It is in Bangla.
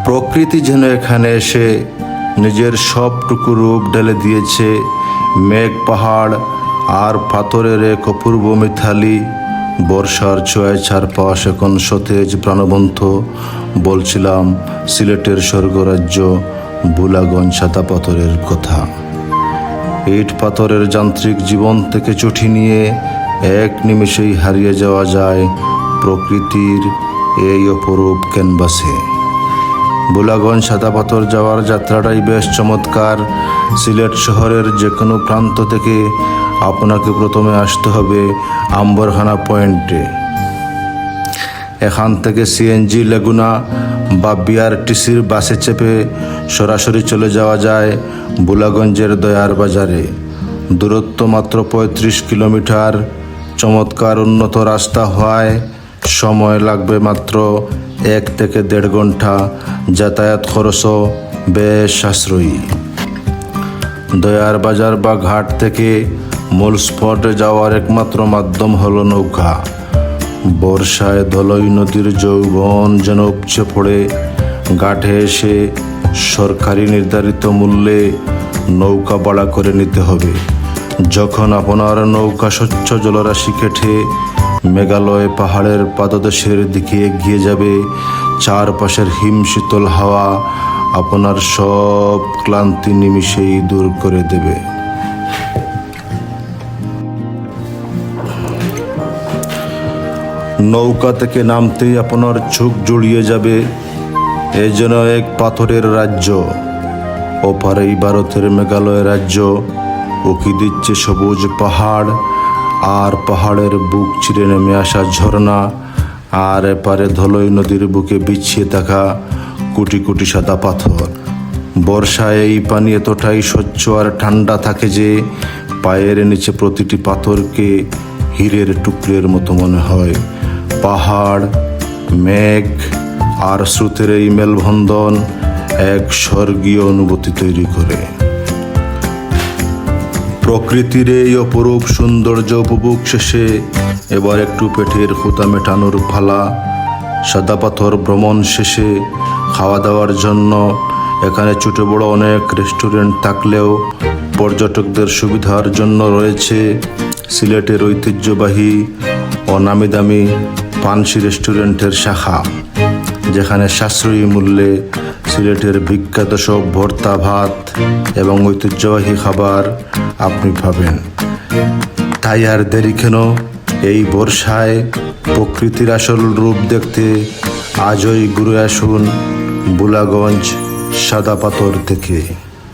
প্রকৃতি যেন এখানে এসে নিজের সবটুকু রূপ ঢেলে দিয়েছে। মেঘ, পাহাড় আর পাথরের এক অপূর্ব মিথালি। বর্ষার ছোঁয়ায় চারপাশ এখন সতেজ প্রাণবন্ত। বলছিলাম সিলেটের স্বর্গরাজ্য বুলাগঞ্জ সাদা পাথরের কথা। ইট পাথরের যান্ত্রিক জীবন থেকে চটি নিয়ে এক নিমেষেই হারিয়ে যাওয়া যায় প্রকৃতির এই অপরূপ ক্যানভাসে। বুলাগঞ্জ সাদা পাথর যাওয়ার যাত্রাটাই বেশ চমৎকার। সিলেট শহরের যে কোনো প্রান্ত থেকে আপনাকে প্রথমে আসতে হবে আম্বরখানা পয়েন্টে। এখান থেকে সিএনজি, লেগুনা বা বিআরটিসির বাসে চেপে সরাসরি চলে যাওয়া যায় বুলাগঞ্জের দয়ার বাজারে। দূরত্ব মাত্র ৩৫ কিলোমিটার। চমৎকার উন্নত রাস্তা হওয়ায় সময় লাগবে মাত্র ১ থেকে ১.৫ ঘন্টা। যাতায়াত খরচও বেশ সাশ্রয়ী। দয়ার বাজার বা ঘাট থেকে মূল স্পটে যাওয়ার একমাত্র মাধ্যম হলো নৌকা। বর্ষায় ধলই নদীর যৌবন যেন উপচে পড়ে ঘাটে এসে সরকারি নির্ধারিত মূল্যে নৌকা ভাড়া করে নিতে হবে। যখন আপনার নৌকা স্বচ্ছ জলরাশি কেটে মেঘালয় পাহাড়ের পাদদেশের দিকে এগিয়ে যাবে, চারপাশের হিমশীতল হাওয়া আপনার সব ক্লান্তি নিমিষেই দূর করে দেবে। নৌকা থেকে নামতেই আপনার চোখ জুড়িয়ে যাবে এ যেন এক পাথরের রাজ্য। ওপারেই ভারতের মেঘালয় রাজ্য উকি দিচ্ছে সবুজ পাহাড় আর পাহাড়ের বুক চিরে নেমে আসা ঝর্ণা, আর এপারে ধলই নদীর বুকে বিছিয়ে থাকা কোটি কোটি সাদা পাথর। বর্ষায় এই পানি এতটাই স্বচ্ছ আর ঠান্ডা থাকে যে পায়ের নিচে প্রতিটি পাথরকে হীরের টুকরের মতো মনে হয়। পাহাড়, মেঘ আর স্রোতের এই মেলবন্ধন এক স্বর্গীয় অনুভূতি তৈরি করে। প্রকৃতির এই অপরূপ সৌন্দর্য উপভোগ শেষে এবার একটু পেটের ক্ষুধা মেটানোর পালা। সাদা পাথর ভ্রমণ শেষে খাওয়া দাওয়ার জন্য এখানে ছোট বড় অনেক রেস্টুরেন্ট থাকলেও পর্যটকদের সুবিধার জন্য রয়েছে সিলেটের ঐতিহ্যবাহী ও নামি দামি পানসি রেস্টুরেন্টের শাখা, যেখানে সাশ্রয়ী মূল্যে সিলেটের বিখ্যাত সব ভর্তা, ভাত এবং ঐতিহ্যবাহী খাবার আপনি পাবেন। তাই আর দেরি কেন? এই বর্ষায় প্রকৃতির আসল রূপ দেখতে আজই ঘুরে আসুন বুলাগঞ্জ সাদা পাথর থেকে।